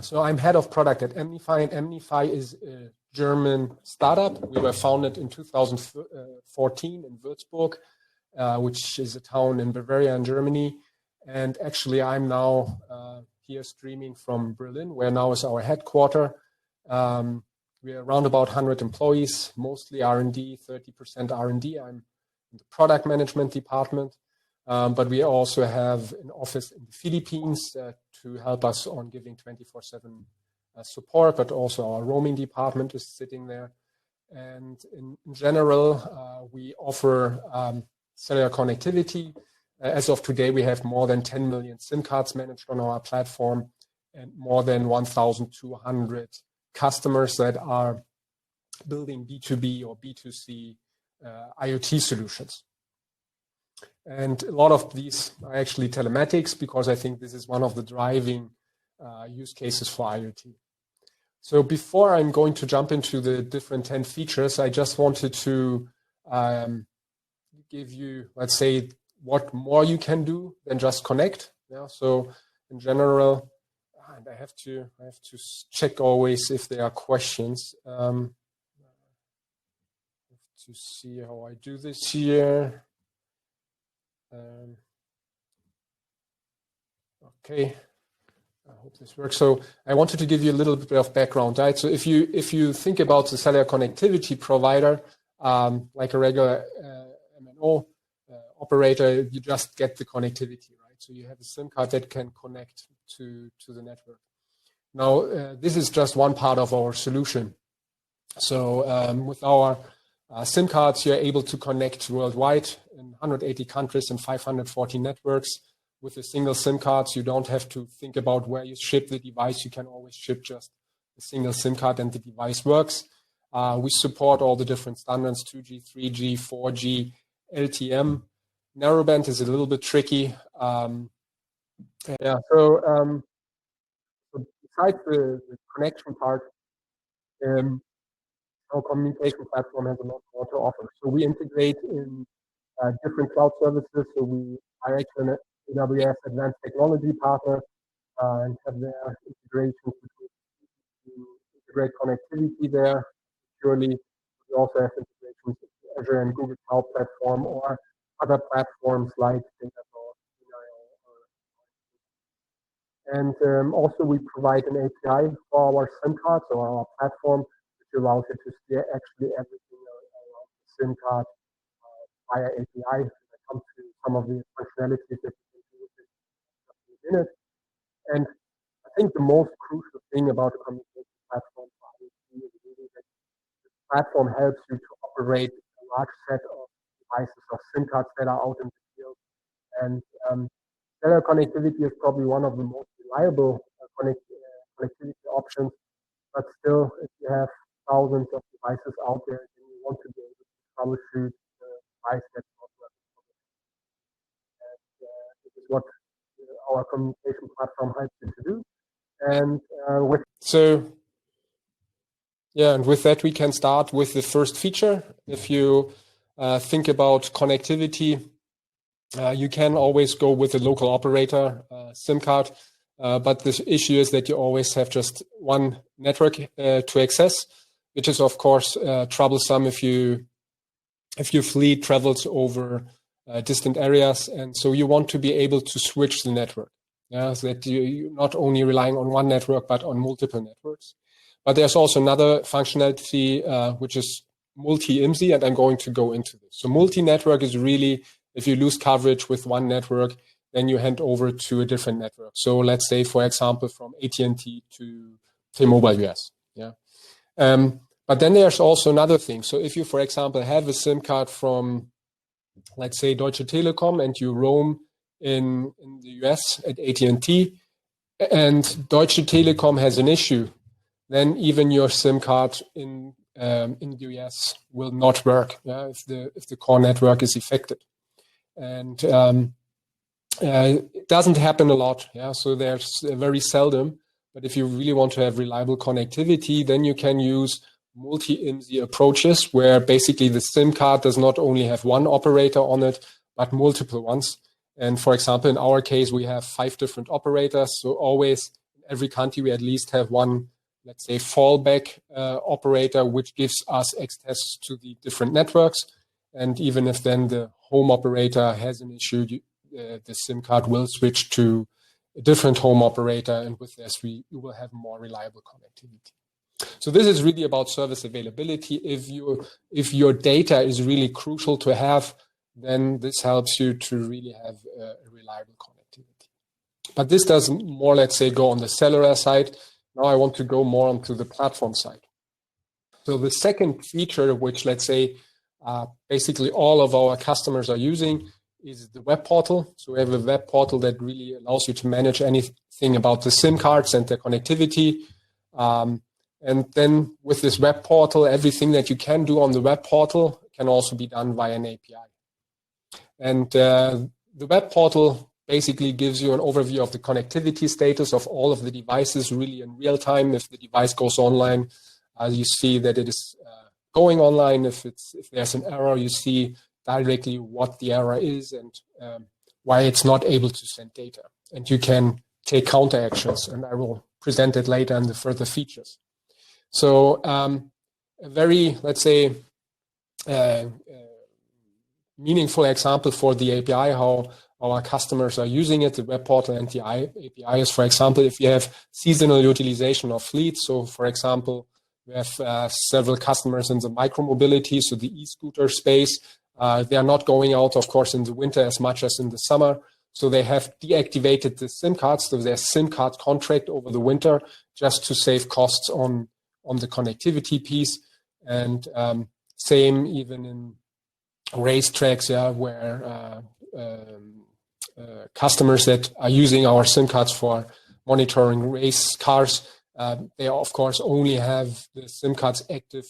So I'm head of product at EMnify, and EMnify is a German startup. We were founded in 2014 in Würzburg, which is a town in Bavaria in Germany. And actually, I'm now here streaming from Berlin, where now is our headquarters. We are around about 100 employees, mostly R&D, 30% R&D. I'm in the product management department, but we also have an office in the Philippines to help us on giving 24/7 support, but also our roaming department is sitting there. And in general, we offer cellular connectivity. As of today, we have more than 10 million SIM cards managed on our platform and more than 1,200 customers that are building B2B or B2C IoT solutions. And a lot of these are actually telematics, because I think this is one of the driving use cases for IoT. So before I'm going to jump into the different 10 features, I just wanted to give you, let's say, what more you can do than just connect. Yeah. So in general, and I have to check always if there are questions. I have to see how I do this here. Okay, I hope this works. So I wanted to give you a little bit of background, right? So if you think about the cellular connectivity provider, like a regular MNO operator, you just get the connectivity, right? So you have a SIM card that can connect to the network. Now, this is just one part of our solution. So with our SIM cards, you're able to connect worldwide in 180 countries and 540 networks. With a single SIM card, you don't have to think about where you ship the device. You can always ship just a single SIM card and the device works. We support all the different standards, 2G, 3G, 4G, LTM. Narrowband is a little bit tricky. So besides the connection part, our communication platform has a lot more to offer. So we integrate in different cloud services. So we are actually an AWS advanced technology partner and have their integrations to integrate connectivity there securely. We also have integrations with Azure and Google Cloud Platform or other platforms like and also we provide an API for our SIM cards or our platform, which allows you to steer actually everything around the SIM card via API. I come to some of the functionalities that you can do with it in a minute. And I think the most crucial thing about a communication platform for IoT is really that the platform helps you to operate a large set of devices or SIM cards that are out in the field. And cellular connectivity is probably one of the most reliable connectivity options, but still, if you have thousands of devices out there, then you want to be able to troubleshoot the device that's not working. And this is what our communication platform helps you to do. And with that, we can start with the first feature. If you think about connectivity, you can always go with a local operator SIM card, but the issue is that you always have just one network to access, which is of course troublesome if your fleet travels over distant areas, and so you want to be able to switch the network. Yeah, so that you're not only relying on one network but on multiple networks. But there's also another functionality which is multi-IMSI, and I'm going to go into this. So multi-network is really, if you lose coverage with one network, then you hand over to a different network. So let's say, for example, from AT&T to T-Mobile US. Yeah. But then there's also another thing. So if you, for example, have a SIM card from, let's say, Deutsche Telekom, and you roam in the US at AT&T, and Deutsche Telekom has an issue, then even your SIM card in the US will not work. Yeah, if the core network is affected. And it doesn't happen a lot. Yeah, so there's very seldom. But if you really want to have reliable connectivity, then you can use multi-IMSI approaches, where basically the SIM card does not only have one operator on it, but multiple ones. And for example, in our case, we have 5 different operators. So always in every country, we at least have one, let's say, fallback operator, which gives us access to the different networks. And even if then the home operator has an issue, the SIM card will switch to a different home operator, and with this, we will have more reliable connectivity. So this is really about service availability. If your data is really crucial to have, then this helps you to really have a reliable connectivity. But this does more, let's say, go on the cellular side. Now I want to go more onto the platform side. So the second feature, which, let's say, basically all of our customers are using, is the web portal. So we have a web portal that really allows you to manage anything about the SIM cards and the connectivity. And then with this web portal, everything that you can do on the web portal can also be done via an API. And the web portal basically gives you an overview of the connectivity status of all of the devices really in real time. If the device goes online, you see that it is going online. If there's an error, you see directly what the error is and why it's not able to send data. And you can take counter actions, and I will present it later in the further features. So a very, let's say, meaningful example for the API, how our customers are using it, the web portal and the API is, for example, if you have seasonal utilization of fleet. So, for example, we have several customers in the micromobility, so the e-scooter space. They are not going out, of course, in the winter as much as in the summer. So they have deactivated the SIM cards, so their SIM card contract over the winter, just to save costs on the connectivity piece. And same even in racetracks, where customers that are using our SIM cards for monitoring race cars, they of course only have the SIM cards active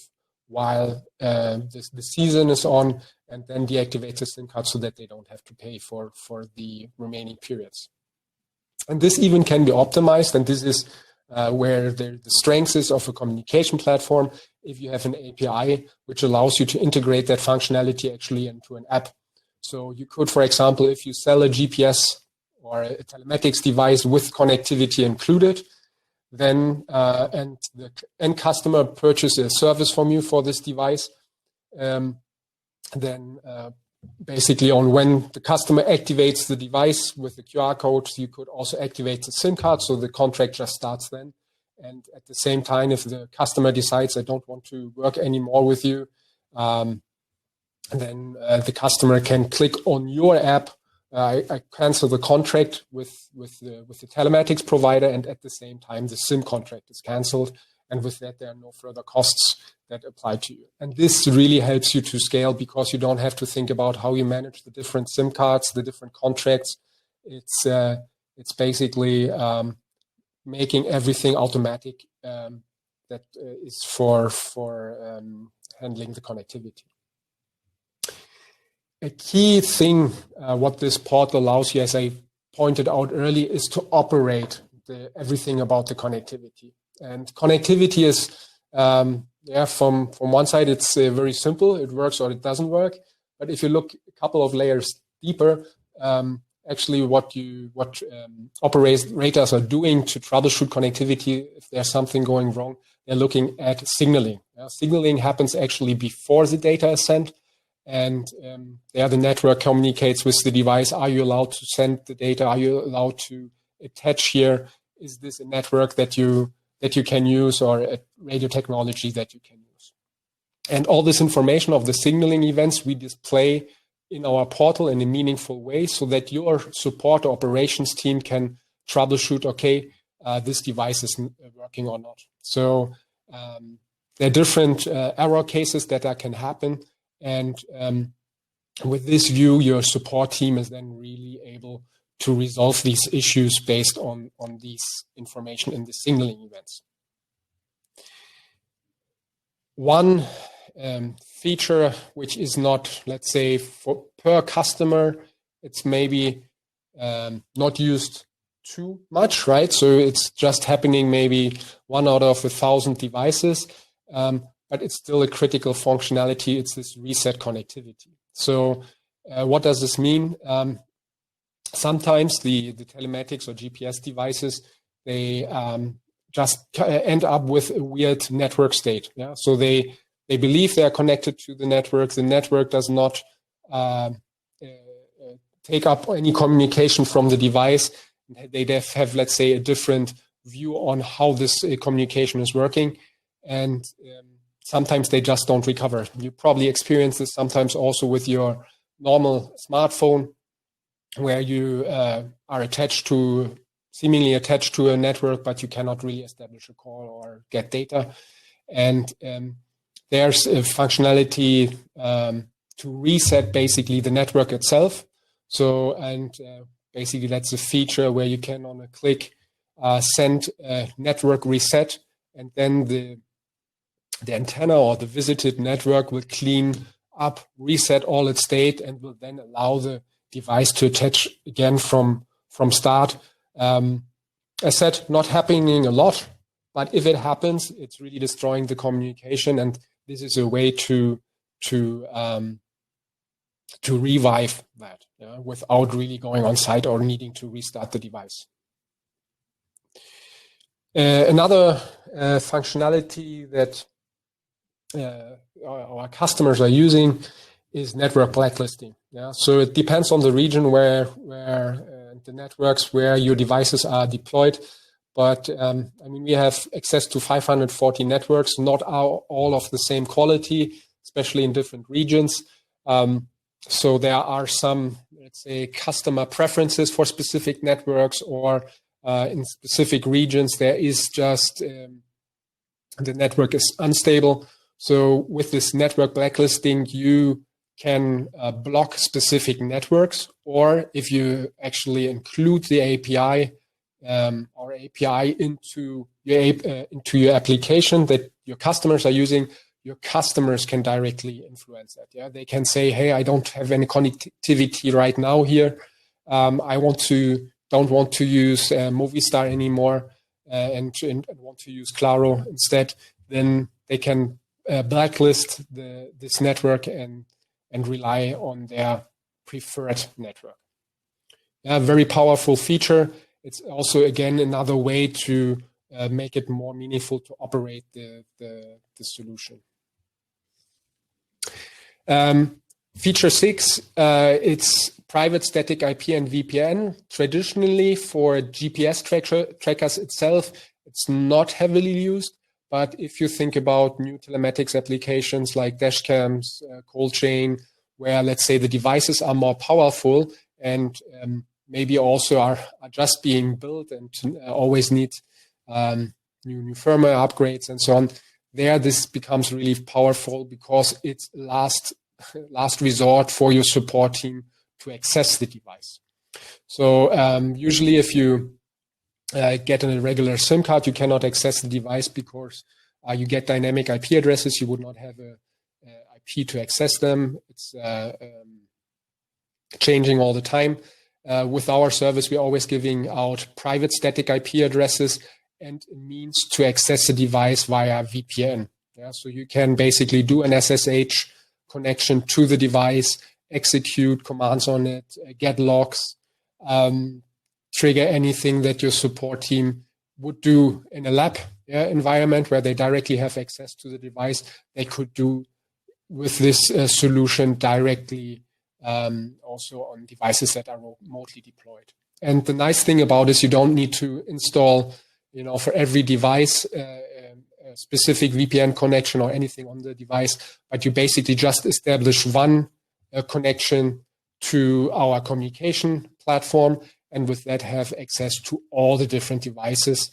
while the season is on, and then deactivate the SIM card so that they don't have to pay for the remaining periods. And this even can be optimized, and this is where the strength is of a communication platform. If you have an API which allows you to integrate that functionality actually into an app. So you could, for example, if you sell a GPS or a telematics device with connectivity included, then and the end customer purchases a service from you for this device, then basically on when the customer activates the device with the QR code, you could also activate the SIM card, so the contract just starts then. And at the same time, if the customer decides, I don't want to work anymore with you, then the customer can click on your app, I cancel the contract with the telematics provider, and at the same time, the SIM contract is canceled. And with that, there are no further costs that apply to you. And this really helps you to scale, because you don't have to think about how you manage the different SIM cards, the different contracts. It's basically making everything automatic that is for handling the connectivity. A key thing, what this portal allows you, as I pointed out earlier, is to operate everything about the connectivity. And connectivity is, from one side, it's very simple. It works or it doesn't work. But if you look a couple of layers deeper, actually what operators are doing to troubleshoot connectivity, if there's something going wrong, they're looking at signaling. Signaling happens actually before the data is sent. And there the network communicates with the device. Are you allowed to send the data? Are you allowed to attach here? Is this a network that you can use, or a radio technology that you can use? And all this information of the signaling events we display in our portal in a meaningful way, so that your support operations team can troubleshoot, okay, this device is working or not. So there are different error cases that can happen. And with this view, your support team is then really able to resolve these issues based on these information in the signaling events. One feature which is not, let's say, per customer, it's maybe not used too much, right? So it's just happening maybe 1 out of 1,000 devices. But it's still a critical functionality. It's this reset connectivity. So what does this mean? Sometimes the telematics or GPS devices, they just end up with a weird network state. Yeah, so they believe they are connected to the network. The network does not take up any communication from the device. They have, let's say, a different view on how this communication is working, and sometimes they just don't recover. You probably experience this sometimes also with your normal smartphone, where you are seemingly attached to a network, but you cannot really establish a call or get data. And there's a functionality to reset basically the network itself. So, basically that's a feature where you can, on a click, send a network reset, and then the antenna or the visited network will clean up, reset all its state, and will then allow the device to attach again from start. As said, not happening a lot, but if it happens, it's really destroying the communication, and this is a way to revive that, without really going on site or needing to restart the device. Another functionality that our customers are using is network blacklisting. Yeah, so it depends on the region where the networks where your devices are deployed. But we have access to 540 networks, not all of the same quality, especially in different regions. So there are some, let's say, customer preferences for specific networks, or in specific regions there is just the network is unstable. So with this network blacklisting, you can block specific networks, or if you actually include the API or API into your application that your customers are using, your customers can directly influence that. Yeah, they can say, "Hey, I don't have any connectivity right now here. I don't want to use Movistar anymore, and want to use Claro instead." Then they can blacklist this network and rely on their preferred network. Yeah, very powerful feature. It's also, again, another way to make it more meaningful to operate the solution. Feature 6, it's private static IP and VPN. Traditionally, for GPS trackers itself, it's not heavily used. But if you think about new telematics applications like dash cams, cold chain, where, let's say, the devices are more powerful and maybe also are just being built and always need new firmware upgrades and so on, there this becomes really powerful because it's last resort for your support team to access the device. So usually if you get a regular SIM card, you cannot access the device because you get dynamic IP addresses. You would not have a IP to access them. It's changing all the time. With our service, we're always giving out private static IP addresses and a means to access the device via VPN. Yeah, so you can basically do an SSH connection to the device, execute commands on it, get logs, trigger anything that your support team would do in a lab environment where they directly have access to the device. They could do with this solution directly also on devices that are remotely deployed. And the nice thing about this, you don't need to install, for every device, a specific VPN connection or anything on the device, but you basically just establish one connection to our communication platform, and with that have access to all the different devices,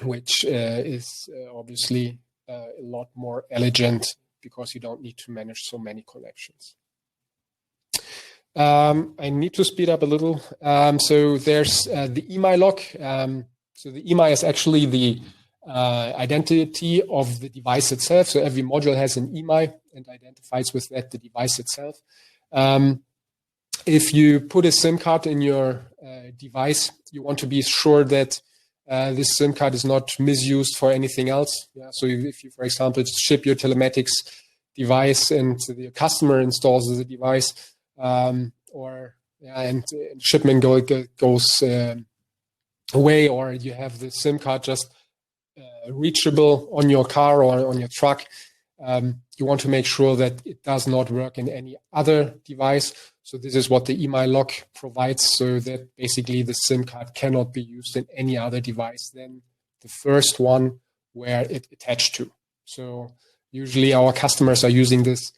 which is obviously a lot more elegant because you don't need to manage so many connections. I need to speed up a little. So there's the EMI lock. So the EMI is actually the identity of the device itself. So every module has an EMI and identifies with that the device itself. If you put a SIM card in your device, you want to be sure that this SIM card is not misused for anything else. Yeah? So if you, for example, ship your telematics device and the customer installs the device, and shipment goes way, or you have the SIM card just reachable on your car or on your truck, you want to make sure that it does not work in any other device. So this is what the EMiLock provides, so that basically the SIM card cannot be used in any other device than the first one where it attached to. So usually our customers are using this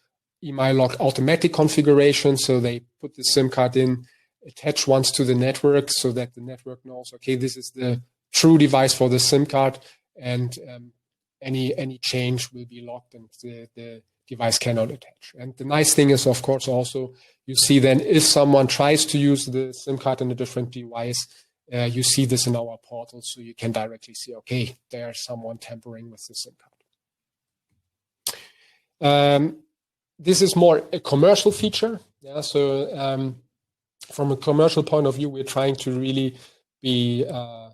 EMiLock automatic configuration. So they put the SIM card in, attach once to the network so that the network knows, okay, this is the true device for the SIM card, and any change will be locked and the device cannot attach. And the nice thing is, of course, also you see then if someone tries to use the SIM card in a different device, you see this in our portal, so you can directly see, okay, there's someone tampering with the SIM card. This is more a commercial feature. Yeah, so from a commercial point of view, we're trying to really be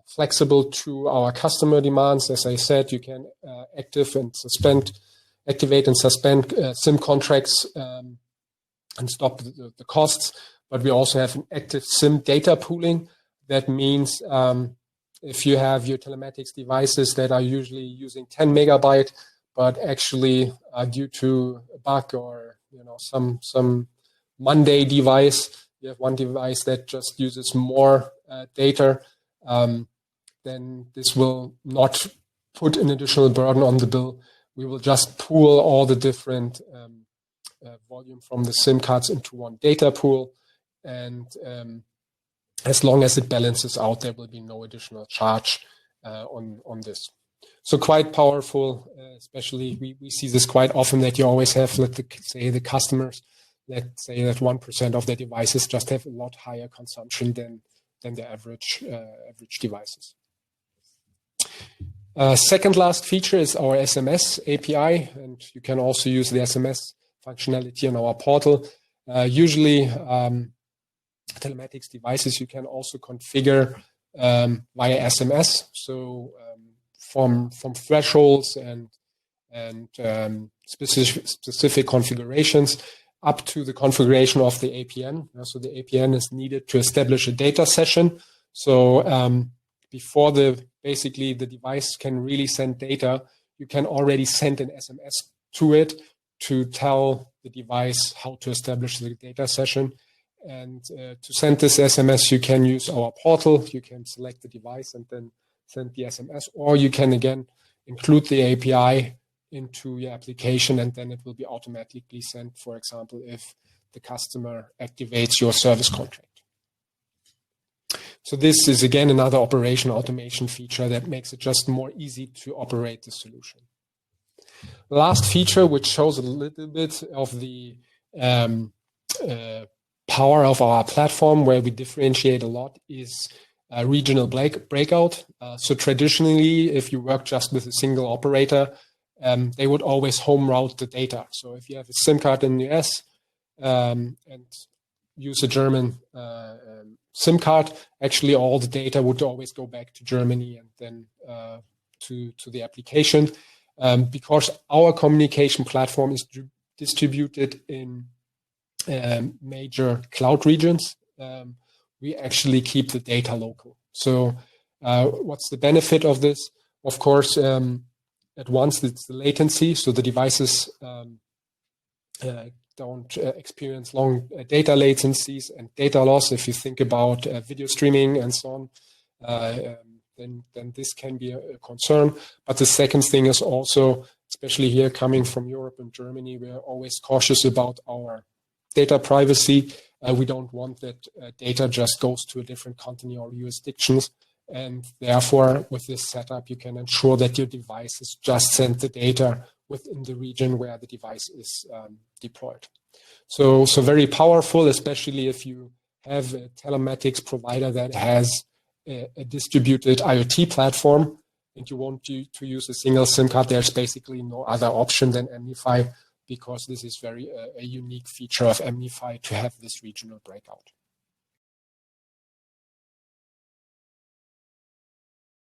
flexible to our customer demands. As I said, you can activate and suspend SIM contracts and stop the costs. But we also have an active SIM data pooling. That means if you have your telematics devices that are usually using 10 megabyte, but actually due to a bug or some Monday device, you have one device that just uses more data, then this will not put an additional burden on the bill. We will just pool all the different volume from the SIM cards into one data pool, and as long as it balances out, there will be no additional charge on this. So quite powerful, especially we see this quite often, that you always have, let's say, the customers, let's say that 1% of their devices just have a lot higher consumption than the average devices. Second last feature is our SMS API, and you can also use the SMS functionality on our portal. Usually, telematics devices you can also configure via SMS. So from thresholds and specific configurations up to the configuration of the APN. So the APN is needed to establish a data session. So before basically the device can really send data, you can already send an SMS to it to tell the device how to establish the data session. And to send this SMS, you can use our portal. You can select the device and then send the SMS, or you can again include the API into your application, and then it will be automatically sent, for example, if the customer activates your service contract. So this is again another operation automation feature that makes it just more easy to operate the solution. Last feature, which shows a little bit of the power of our platform, where we differentiate a lot, is regional breakout. So traditionally, if you work just with a single operator, they would always home route the data. So if you have a SIM card in the US and use a German SIM card, actually all the data would always go back to Germany and then to the application. Because our communication platform is distributed in major cloud regions, we actually keep the data local. So what's the benefit of this? Of course, at once it's the latency, so the devices don't experience long data latencies and data loss. If you think about video streaming and so on, then this can be a concern. But the second thing is also, especially here coming from Europe and Germany, we're always cautious about our data privacy. We don't want that data just goes to a different continent or jurisdictions. And therefore, with this setup, you can ensure that your devices just send the data within the region where the device is deployed. So very powerful, especially if you have a telematics provider that has a distributed IoT platform and you want to use a single SIM card. There's basically no other option than EMnify, because this is very a unique feature of EMnify to have this regional breakout.